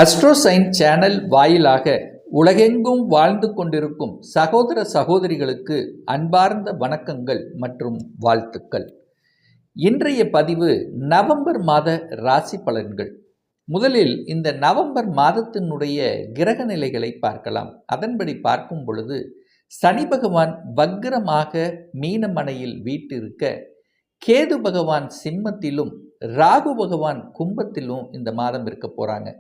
அஸ்ட்ரோசைன் channel வாயிலாக உலகெங்கும் வாழ்ந்து கொண்டிருக்கும் சகோதர சகோதரிகளுக்கு அன்பார்ந்த வணக்கங்கள் மற்றும் வாழ்த்துக்கள். இன்றைய பதிவு நவம்பர் மாத ராசி பலன்கள். முதலில் இந்த நவம்பர் மாதத்தினுடைய கிரக நிலைகளை பார்க்கலாம். அதன்படி பார்க்கும் பொழுது சனி பகவான் வக்ரமாக மீனமனையில் வீட்டிருக்க, கேது பகவான் சிம்மத்திலும் ராகு பகவான் கும்பத்திலும் இந்த மாதம் இருக்க போகிறாங்க.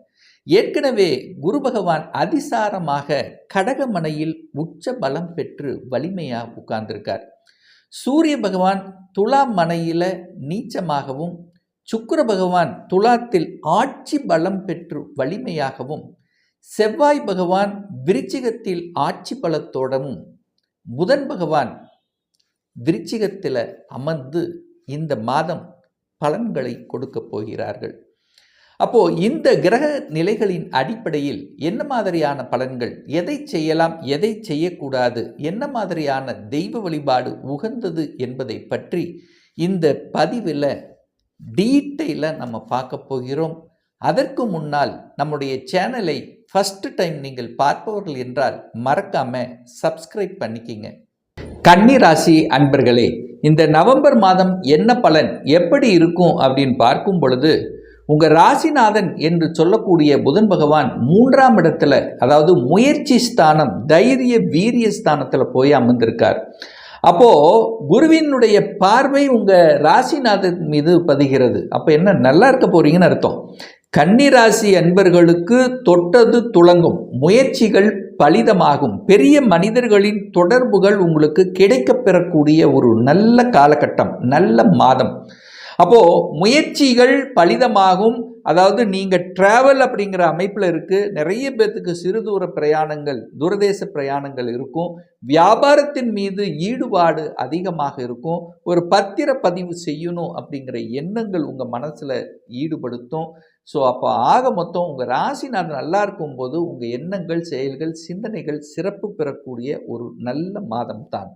ஏற்கனவே குரு பகவான் அதிசாரமாக கடகமனையில் உச்ச பலம் பெற்று வலிமையாக உட்கார்ந்திருக்கார். சூரிய பகவான் துலாம் மனையில் நீச்சமாகவும், சுக்கிர பகவான் துலாத்தில் ஆட்சி பலம் பெற்று வலிமையாகவும், செவ்வாய் பகவான் விருச்சிகத்தில் ஆட்சி பலத்தோடவும், புதன் பகவான் விருச்சிகத்தில் அமர்ந்து இந்த மாதம் பலன்களை கொடுக்க போகிறார்கள். அப்போது இந்த கிரக நிலைகளின் அடிப்படையில் என்ன மாதிரியான பலன்கள், எதை செய்யலாம் எதை செய்யக்கூடாது, என்ன மாதிரியான தெய்வ வழிபாடு உகந்தது என்பதை பற்றி இந்த பதிவில் டீட்டெயிலாக நம்ம பார்க்க போகிறோம். அதற்கு முன்னால் நம்முடைய சேனலை ஃபஸ்ட்டு டைம் நீங்கள் பார்ப்பவர்கள் என்றால் மறக்காமல் சப்ஸ்கிரைப் பண்ணிக்கிங்க. கன்னி ராசி அன்பர்களே, இந்த நவம்பர் மாதம் என்ன பலன் எப்படி இருக்கும் அப்படின்னு பார்க்கும் பொழுது, உங்கள் ராசிநாதன் என்று சொல்லக்கூடிய புதன் பகவான் 3ஆம் இடத்துல, அதாவது முயற்சி ஸ்தானம், தைரிய வீரிய ஸ்தானத்தில் போய் அமர்ந்திருக்கார். அப்போது குருவினுடைய பார்வை உங்கள் ராசிநாதன் மீது பதிகிறது. அப்போ என்ன, நல்லா இருக்க போறீங்கன்னு அர்த்தம். கன்னி ராசி அன்பர்களுக்கு தொட்டது துளங்கும், முயற்சிகள் பலிதமாகும், பெரிய மனிதர்களின் தொடர்புகள் உங்களுக்கு கிடைக்கப் பெறக்கூடிய ஒரு நல்ல காலகட்டம், நல்ல மாதம். அப்போது முயற்சிகள் பலிதமாகும். அதாவது நீங்கள் ட்ராவல் அப்படிங்கிற அமைப்பில் இருக்குது. நிறைய பேர்த்துக்கு சிறு தூர பிரயாணங்கள், தூரதேச பிரயாணங்கள் இருக்கும். வியாபாரத்தின் மீது ஈடுபாடு அதிகமாக இருக்கும். ஒரு பத்திர பதிவு செய்யணும் அப்படிங்கிற எண்ணங்கள் உங்கள் மனசில் ஈடுபடுத்தும். ஸோ அப்போ ஆக மொத்தம் உங்கள் ராசிநாதன் நல்லா இருக்கும்போது உங்கள் எண்ணங்கள், செயல்கள், சிந்தனைகள் சிறப்பு பெறக்கூடிய ஒரு நல்ல மாதம் தான்.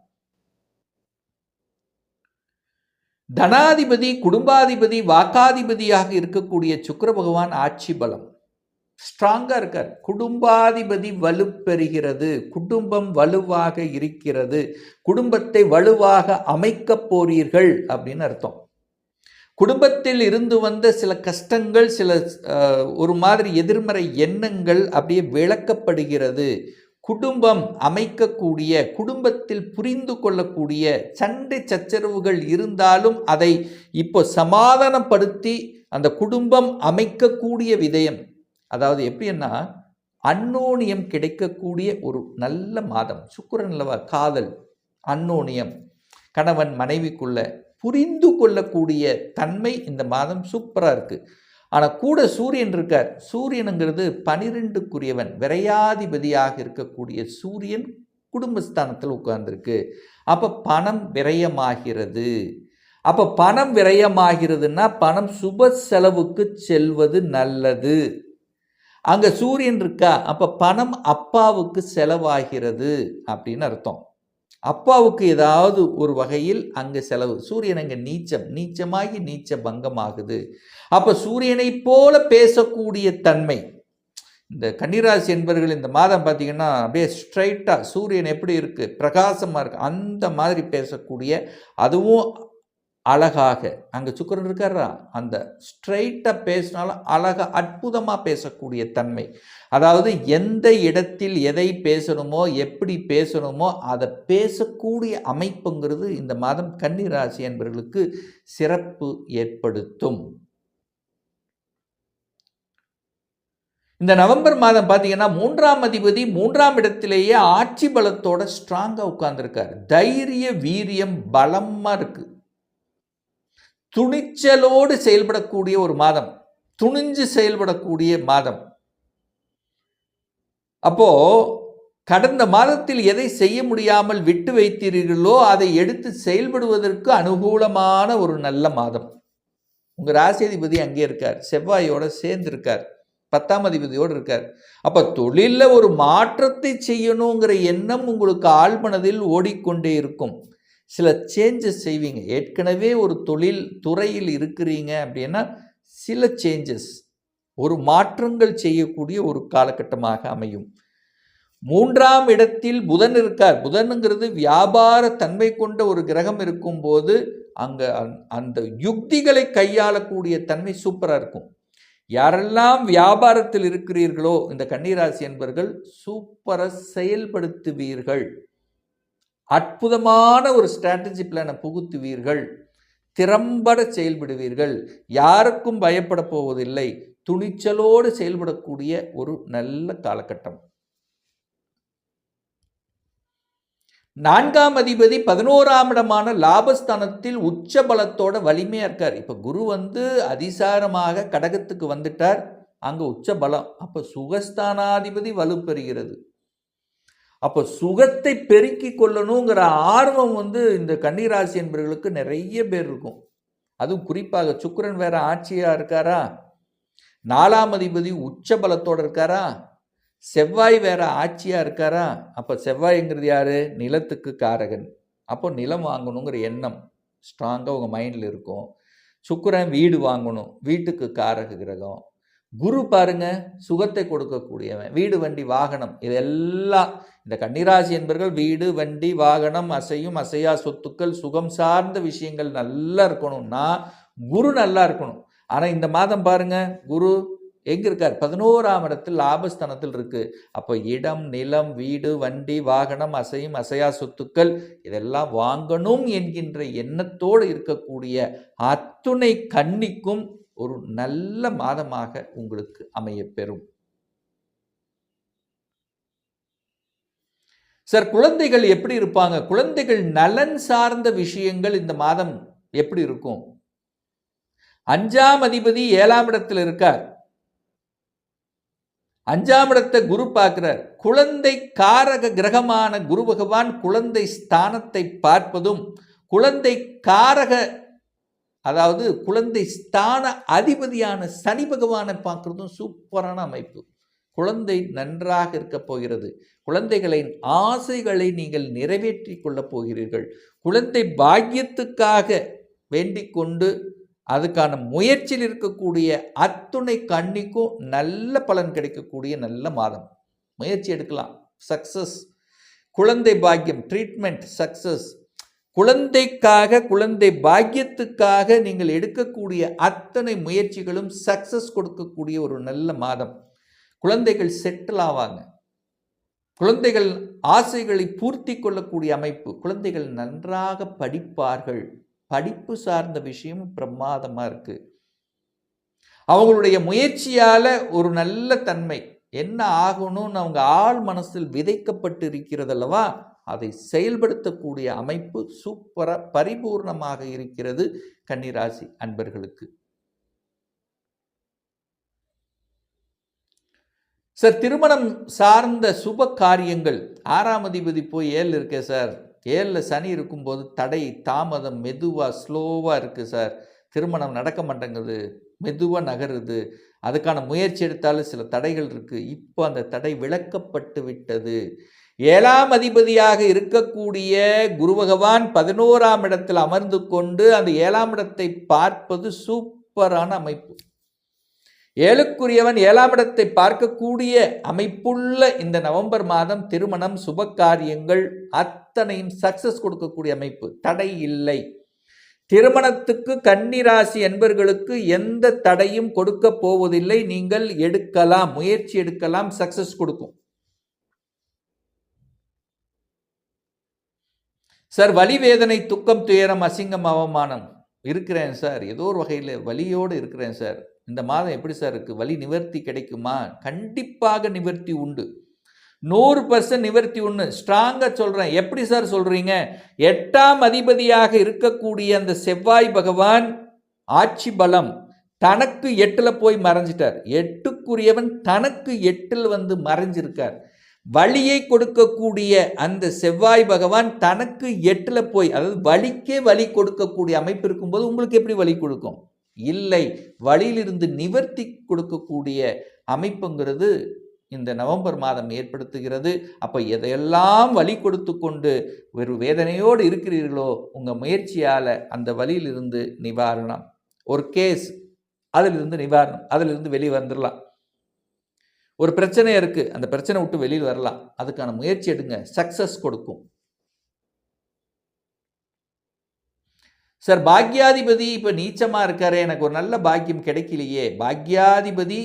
தனாதிபதி, குடும்பாதிபதி, வாக்காதிபதியாக இருக்கக்கூடிய சுக்கிர பகவான் ஆட்சி பலம் ஸ்ட்ராங்காக இருக்கார். குடும்பாதிபதி வலுப்பெறுகிறது, குடும்பம் வலுவாக இருக்கிறது, குடும்பத்தை வலுவாக அமைக்க போறீர்கள் அப்படின்னு அர்த்தம். குடும்பத்தில் இருந்து வந்த சில கஷ்டங்கள், சில ஒரு மாதிரி எதிர்மறை எண்ணங்கள் அப்படியே விளக்கப்படுகிறது. குடும்பம் அமைக்கக்கூடிய, குடும்பத்தில் புரிந்து கொள்ளக்கூடிய, சண்டை சச்சரவுகள் இருந்தாலும் அதை இப்போ சமாதானப்படுத்தி அந்த குடும்பம் அமைக்கக்கூடிய விதயம், அதாவது எப்படின்னா அன்னோனியம் கிடைக்கக்கூடிய ஒரு நல்ல மாதம். சுக்கிரன் அல்லவா, காதல், அன்னோனியம், கணவன் மனைவிக்குள்ள புரிந்து கொள்ளக்கூடிய தன்மை இந்த மாதம் சூப்பராக இருக்குது. ஆனால் கூட சூரியன் இருக்கார். சூரியனுங்கிறது 12க்குரியவன், விரையாதிபதியாக இருக்கக்கூடிய சூரியன் குடும்பஸ்தானத்தில் உட்கார்ந்துருக்கு. அப்போ பணம் விரயமாகிறது. அப்போ பணம் விரயமாகிறதுன்னா பணம் சுப செலவுக்கு செல்வது நல்லது. அங்கே சூரியன் இருக்கா, அப்போ பணம் அப்பாவுக்கு செலவாகிறது அப்படின்னு அர்த்தம். அப்பாவுக்கு ஏதாவது ஒரு வகையில் அங்கே செலவு. சூரியன் அங்கே நீச்சமாகி நீச்ச பங்கமாகுது. அப்போ சூரியனை போல பேசக்கூடிய தன்மை இந்த கன்னிராசி என்பவர்கள் இந்த மாதம் பார்த்தீங்கன்னா அப்படியே ஸ்ட்ரைட்டாக சூரியன் எப்படி இருக்குது, பிரகாசமாக இருக்குது, அந்த மாதிரி பேசக்கூடிய, அதுவும் அழகாக. அங்கே சுக்கிரன் இருக்காரா, அந்த ஸ்ட்ரைட்டாக பேசினாலும் அழகாக அற்புதமாக பேசக்கூடிய தன்மை. அதாவது எந்த இடத்தில் எதை பேசணுமோ, எப்படி பேசணுமோ அதை பேசக்கூடிய அமைப்புங்கிறது இந்த மாதம் கன்னி ராசி என்பவர்களுக்கு சிறப்பு ஏற்படுத்தும். இந்த நவம்பர் மாதம் பார்த்தீங்கன்னா 3ஆம் அதிபதி 3ஆம் இடத்திலேயே ஆட்சி பலத்தோட ஸ்ட்ராங்காக உட்கார்ந்துருக்காரு. தைரிய வீரியம் பலமாக இருக்குது. துணிச்சலோடு செயல்படக்கூடிய ஒரு மாதம், துணிஞ்சு செயல்படக்கூடிய மாதம். அப்போ கடந்த மாதத்தில் எதை செய்ய முடியாமல் விட்டு வைத்தீர்களோ அதை எடுத்து செயல்படுவதற்கு அனுகூலமான ஒரு நல்ல மாதம். உங்கள் ராசியாதிபதி அங்கே இருக்கார், செவ்வாயோட சேர்ந்து இருக்கார், 10ஆம் அதிபதியோடு இருக்கார். அப்போ தொழிலில் ஒரு மாற்றத்தை செய்யணுங்கிற எண்ணம் உங்களுக்கு ஆழ்மனதில் ஓடிக்கொண்டே இருக்கும். சில சேஞ்சஸ் செய்வீங்க. ஏற்கனவே ஒரு தொழில் துறையில் இருக்கிறீங்க அப்படின்னா சில சேஞ்சஸ் ஒரு மாற்றங்கள் செய்யக்கூடிய ஒரு காலகட்டமாக அமையும். 3ஆம் இடத்தில் புதன் இருக்கார். புதனுங்கிறது வியாபார தன்மை கொண்ட ஒரு கிரகம் இருக்கும்போது அங்க அந்த யுக்திகளை கையாளக்கூடிய தன்மை சூப்பராக இருக்கும். யாரெல்லாம் வியாபாரத்தில் இருக்கிறீர்களோ இந்த கன்னிராசி என்பர்கள் சூப்பராக செயல்படுத்துவீர்கள். அற்புதமான ஒரு ஸ்ட்ராட்டஜி பிளானை புகுத்துவீர்கள். திறம்பட செயல்படுவீர்கள். யாருக்கும் பயப்பட போவதில்லை. துணிச்சலோடு செயல்படக்கூடிய ஒரு நல்ல காலகட்டம். 4ஆம் அதிபதி 11ஆம் இடமான லாபஸ்தானத்தில் உச்ச பலத்தோட வலிமையா இருக்கார். இப்ப குரு அதிசாரமாக கடகத்துக்கு வந்துட்டார். அங்க உச்ச பலம். அப்ப சுகஸ்தானாதிபதி வலுப்பெறுகிறது. அப்போ சுகத்தை பெருக்கி கொள்ளணுங்கிற ஆர்வம் இந்த கன்னிராசி என்பவர்களுக்கு நிறைய பேர் இருக்கும். அதுவும் குறிப்பாக சுக்கிரன் வேற ஆட்சியா இருக்காரா, 4ஆம் அதிபதி உச்ச பலத்தோடு இருக்காரா, செவ்வாய் வேற ஆட்சியா இருக்காரா. அப்போ செவ்வாய்ங்கிறது யாரு? நிலத்துக்கு காரகன். அப்போ நிலம் வாங்கணுங்கிற எண்ணம் ஸ்ட்ராங்காக உங்கள் மைண்டில் இருக்கும். சுக்கிரன் வீடு வாங்கணும், வீட்டுக்கு காரக கிரகம். குரு பாருங்க சுகத்தை கொடுக்கக்கூடியவன். வீடு வண்டி வாகனம் இதெல்லாம் இந்த கன்னிராசி என்பவர்கள் வீடு வண்டி வாகனம் அசையும் அசையா சொத்துக்கள் சுகம் சார்ந்த விஷயங்கள் நல்லா இருக்கணும்னா குரு நல்லா இருக்கணும். ஆனால் இந்த மாதம் பாருங்க குரு எங்க இருக்கார்? 11ஆம் இடத்தில் லாபஸ்தானத்தில் இருக்கு. அப்போ இடம் நிலம் வீடு வண்டி வாகனம் அசையும் அசையா சொத்துக்கள் இதெல்லாம் வாங்கணும் என்கின்ற எண்ணத்தோடு இருக்கக்கூடிய அத்துணை கன்னிக்கும் ஒரு நல்ல மாதமாக உங்களுக்கு அமையப்பெறும். சார் குழந்தைகள் எப்படி இருப்பாங்க? குழந்தைகள் நலன் சார்ந்த விஷயங்கள் இந்த மாதம் எப்படி இருக்கும்? 5ஆம் அதிபதி 7ஆம் இடத்தில் இருக்கார். 5ஆம் இடத்தை குரு பார்க்கிறார். குழந்தை காரக கிரகமான குரு பகவான் குழந்தை ஸ்தானத்தை பார்ப்பதும் குழந்தை காரக அதாவது குழந்தை ஸ்தான அதிபதியான சனி பகவானை பார்க்கறதும் சூப்பரான அமைப்பு. குழந்தை நன்றாக இருக்க போகிறது. குழந்தைகளின் ஆசைகளை நீங்கள் நிறைவேற்றி கொள்ளப் போகிறீர்கள். குழந்தை பாக்கியத்துக்காக வேண்டிக் கொண்டு அதுக்கான முயற்சியில் இருக்கக்கூடிய அத்துணை கன்னிக்கும் நல்ல பலன் கிடைக்கக்கூடிய நல்ல மாதம். முயற்சி எடுக்கலாம், சக்சஸ். குழந்தை பாக்கியம் ட்ரீட்மெண்ட் சக்சஸ். குழந்தைக்காக குழந்தை பாக்கியத்துக்காக நீங்கள் எடுக்கக்கூடிய அத்தனை முயற்சிகளும் சக்சஸ் கொடுக்கக்கூடிய ஒரு நல்ல மாதம். குழந்தைகள் செட்டில் ஆவாங்க. குழந்தைகள் ஆசைகளை பூர்த்தி கொள்ளக்கூடிய அமைப்பு. குழந்தைகள் நன்றாக படிப்பார்கள். படிப்பு சார்ந்த விஷயம் பிரமாதமாக இருக்கு. அவங்களுடைய முயற்சியால் ஒரு நல்ல தன்மை என்ன ஆகணும்னு அவங்க ஆள் மனசில் விதைக்கப்பட்டு இருக்கிறது அல்லவா, அதை செயல்படுத்தக்கூடிய அமைப்பு சூப்பராக பரிபூர்ணமாக இருக்கிறது கன்னிராசி அன்பர்களுக்கு. சார் திருமணம் சார்ந்த சுப காரியங்கள் 6ஆம் அதிபதி போய் 7 இருக்கே சார். 7 சனி இருக்கும்போது தடை தாமதம் மெதுவாக ஸ்லோவாக இருக்குது சார். திருமணம் நடக்க மாட்டேங்குது, மெதுவாக நகருது. அதுக்கான முயற்சி எடுத்தாலும் சில தடைகள் இருக்குது. இப்போ அந்த தடை விலக்கப்பட்டு விட்டது. 7ஆம் அதிபதியாக இருக்கக்கூடிய குரு பகவான் 11ஆம் இடத்தில் அமர்ந்து கொண்டு அந்த 7ஆம் இடத்தை பார்ப்பது சூப்பரான அமைப்பு. 7க்குரியவன் 7ஆம் இடத்தை பார்க்கக்கூடிய அமைப்புள்ள இந்த நவம்பர் மாதம் திருமணம் சுப காரியங்கள் அத்தனையும் சக்சஸ் கொடுக்கக்கூடிய அமைப்பு. தடை இல்லை. திருமணத்துக்கு கன்னிராசி என்பர்களுக்கு எந்த தடையும் கொடுக்க போவதில்லை. நீங்கள் எடுக்கலாம், முயற்சி எடுக்கலாம், சக்சஸ் கொடுக்கும். சார் வலி வேதனை துக்கம் துயரம் அசிங்கம் அவமானம் இருக்கிறேன் சார். ஏதோ ஒரு வகையில் வலியோடு இருக்கிறேன் சார். இந்த மாதம் எப்படி சார் இருக்குது? வலி நிவர்த்தி கிடைக்குமா? கண்டிப்பாக நிவர்த்தி உண்டு. 100% நிவர்த்தி உண்டு. ஸ்ட்ராங்காக சொல்கிறேன். எப்படி சார் சொல்கிறீங்க? 8ஆம் அதிபதியாக இருக்கக்கூடிய அந்த செவ்வாய் பகவான் ஆட்சி பலம் தனக்கு 8ல் போய் மறைஞ்சிட்டார். 8க்குரியவன் தனக்கு 8ல் மறைஞ்சிருக்கார். வலியை கொடுக்கக்கூடிய அந்த செவ்வாய் பகவான் தனக்கு 8ல் போய், அதாவது வலிக்கே வலி கொடுக்கக்கூடிய அமைப்பு இருக்கும்போது உங்களுக்கு எப்படி வலி கொடுக்கும்? இல்லை, வழியிலிருந்து நிவர்த்தி கொடுக்கக்கூடிய அமைப்புங்கிறது இந்த நவம்பர் மாதம் ஏற்படுத்துகிறது. அப்போ எதையெல்லாம் வலி கொடுத்து கொண்டு ஒரு வேதனையோடு இருக்கிறீர்களோ உங்கள் முயற்சியால் அந்த வலியிலிருந்து நிவாரணம். ஒரு கேஸ் அதிலிருந்து நிவாரணம், அதிலிருந்து வெளியே வந்துடலாம். ஒரு பிரச்சனை இருக்குது, அந்த பிரச்சனை விட்டு வெளியில் வரலாம். அதுக்கான முயற்சி எடுங்க, சக்ஸஸ் கொடுக்கும். சார் பாக்யாதிபதி இப்போ நீச்சமாக இருக்காரு, எனக்கு ஒரு நல்ல பாக்கியம் கிடைக்கலையே. பாக்யாதிபதி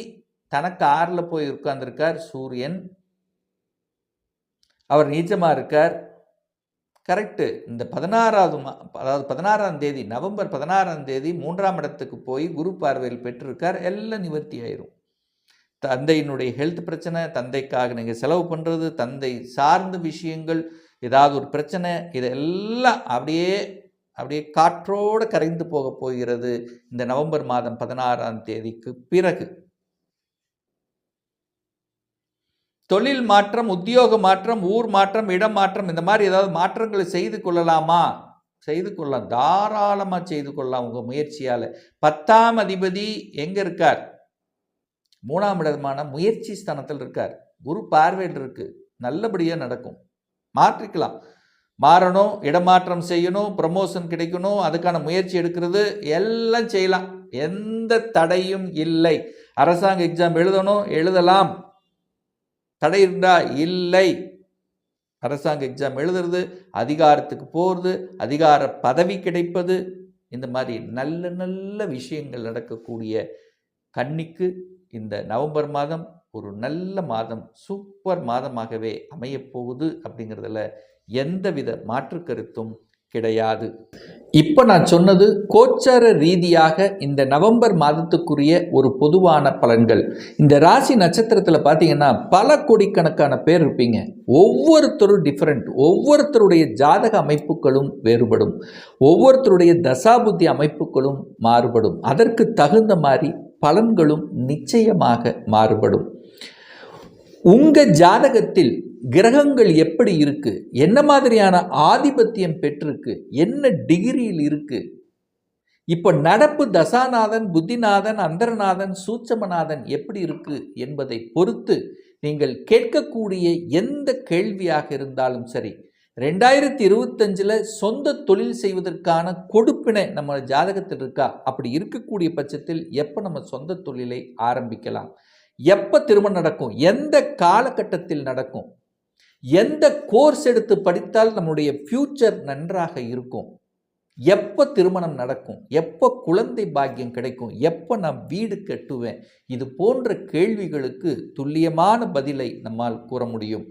தனக்கு 6ல் போய் உட்கார்ந்துருக்கார் சூரியன், அவர் நீச்சமாக இருக்கார். கரெக்டு. இந்த 16ஆம் தேதி நவம்பர் 16ஆம் தேதி 3ஆம் இடத்துக்கு போய் குரு பார்வையில் பெற்றிருக்கார். எல்லாம் நிவர்த்தி ஆயிரும். தந்தையினுடைய ஹெல்த் பிரச்சனை, தந்தைக்காக நீங்கள் செலவு பண்ணுறது, தந்தை சார்ந்த விஷயங்கள், ஏதாவது ஒரு பிரச்சனை, இதெல்லாம் அப்படியே காற்றோடு கரைந்து போக போகிறது இந்த நவம்பர் மாதம் 16ஆம் தேதிக்கு பிறகு. தொழில் மாற்றம், உத்தியோக மாற்றம், ஊர் மாற்றம், இடம் மாற்றம், இந்த மாதிரி ஏதாவது மாற்றங்களை செய்து கொள்ளலாமா? செய்து கொள்ளலாம், தாராளமாக செய்து கொள்ளலாம் உங்கள் முயற்சியால். 10ஆம் அதிபதி எங்கே இருக்கார்? 3ஆம் இடமான முயற்சி ஸ்தானத்தில் இருக்கார். குரு பார்வையில் இருக்கு, நல்லபடியாக நடக்கும். மாற்றிக்கலாம், மாறணும், இடமாற்றம் செய்யணும், ப்ரமோஷன் கிடைக்கணும், அதுக்கான முயற்சி எடுக்கிறது எல்லாம் செய்யலாம், எந்த தடையும் இல்லை. அரசாங்க எக்ஸாம் எழுதணும், எழுதலாம், தடை இருந்தா இல்லை. அரசாங்க எக்ஸாம் எழுதுறது, அதிகாரத்துக்கு போகிறது, அதிகார பதவி கிடைப்பது, இந்த மாதிரி நல்ல நல்ல விஷயங்கள் நடக்கக்கூடிய கன்னிக்கு இந்த நவம்பர் மாதம் ஒரு நல்ல மாதம், சூப்பர் மாதமாகவே அமையப்போகுது. அப்படிங்கிறதுல எந்தவித மாற்று கருத்தும் கிடையாது. இப்போ நான் சொன்னது கோச்சார ரீதியாக இந்த நவம்பர் மாதத்துக்குரிய ஒரு பொதுவான பலன்கள். இந்த ராசி நட்சத்திரத்தில் பார்த்தீங்கன்னா பல கோடிக்கணக்கான பேர் இருப்பீங்க. ஒவ்வொருத்தரும் டிஃப்ரெண்ட், ஒவ்வொருத்தருடைய ஜாதக அமைப்புகளும் வேறுபடும், ஒவ்வொருத்தருடைய தசாபுத்தி அமைப்புகளும் மாறுபடும். அதற்கு தகுந்த மாதிரி பலன்களும் நிச்சயமாக மாறுபடும். உங்கள் ஜாதகத்தில் கிரகங்கள் எப்படி இருக்கு, என்ன மாதிரியான ஆதிபத்தியம் பெற்றிருக்கு, என்ன டிகிரியில் இருக்கு, இப்போ நடப்பு தசாநாதன், புத்திநாதன், அந்தரநாதன், சூட்சமநாதன் எப்படி இருக்கு என்பதை பொறுத்து நீங்கள் கேட்கக்கூடிய எந்த கேள்வியாக இருந்தாலும் சரி, 2025 சொந்த தொழில் செய்வதற்கான கொடுப்பினை நம்ம ஜாதகத்தில் இருக்கா, அப்படி இருக்கக்கூடிய பட்சத்தில் எப்போ நம்ம சொந்த தொழிலை ஆரம்பிக்கலாம், எப்போ திருமணம் நடக்கும், எந்த காலகட்டத்தில் நடக்கும், எந்த கோர்ஸ் எடுத்து படித்தால் நம்முடைய ஃபியூச்சர் நன்றாக இருக்கும், எப்போ திருமணம் நடக்கும், எப்போ குழந்தை பாக்கியம் கிடைக்கும், எப்போ நான் வீடு கட்டுவேன், இது போன்ற கேள்விகளுக்கு துல்லியமான பதிலை நம்மால் கூற முடியும்.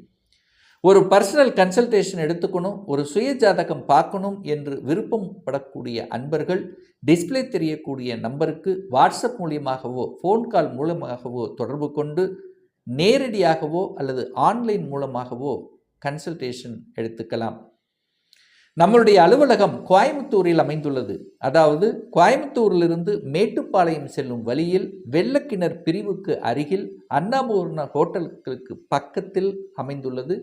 ஒரு பர்சனல் கன்சல்டேஷன் எடுத்துக்கணும், ஒரு சுய ஜாதகம் பார்க்கணும் என்று விருப்பம் படக்கூடிய அன்பர்கள் டிஸ்பிளே தெரியக்கூடிய நம்பருக்கு வாட்ஸ்அப் மூலியமாகவோ ஃபோன் கால் மூலமாகவோ தொடர்பு கொண்டு நேரடியாகவோ அல்லது ஆன்லைன் மூலமாகவோ கன்சல்டேஷன் எடுத்துக்கலாம். நம்மளுடைய அலுவலகம் கோயம்புத்தூரில் அமைந்துள்ளது. அதாவது கோயம்புத்தூரிலிருந்து மேட்டுப்பாளையம் செல்லும் வழியில் வெள்ளக்கிணர் பிரிவுக்கு அருகில் அன்னபூர்ணா ஹோட்டலுக்கு பக்கத்தில் அமைந்துள்ளது.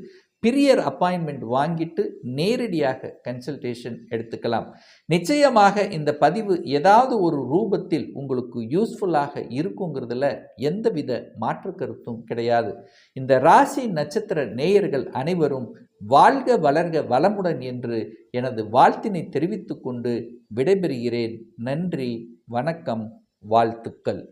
பிரியர் அப்பாயின்மெண்ட் வாங்கிட்டு நேரடியாக கன்சல்டேஷன் எடுத்துக்கலாம். நிச்சயமாக இந்த பதிவு ஏதாவது ஒரு ரூபத்தில் உங்களுக்கு யூஸ்ஃபுல்லாக இருக்குங்கிறதுல எந்தவித மாற்று கருத்தும் கிடையாது. இந்த ராசி நட்சத்திர நேயர்கள் அனைவரும் வாழ்க வளர்க வளமுடன் என்று எனது வாழ்த்தினை தெரிவித்துக் கொண்டு விடைபெறுகிறேன். நன்றி, வணக்கம், வாழ்த்துக்கள்.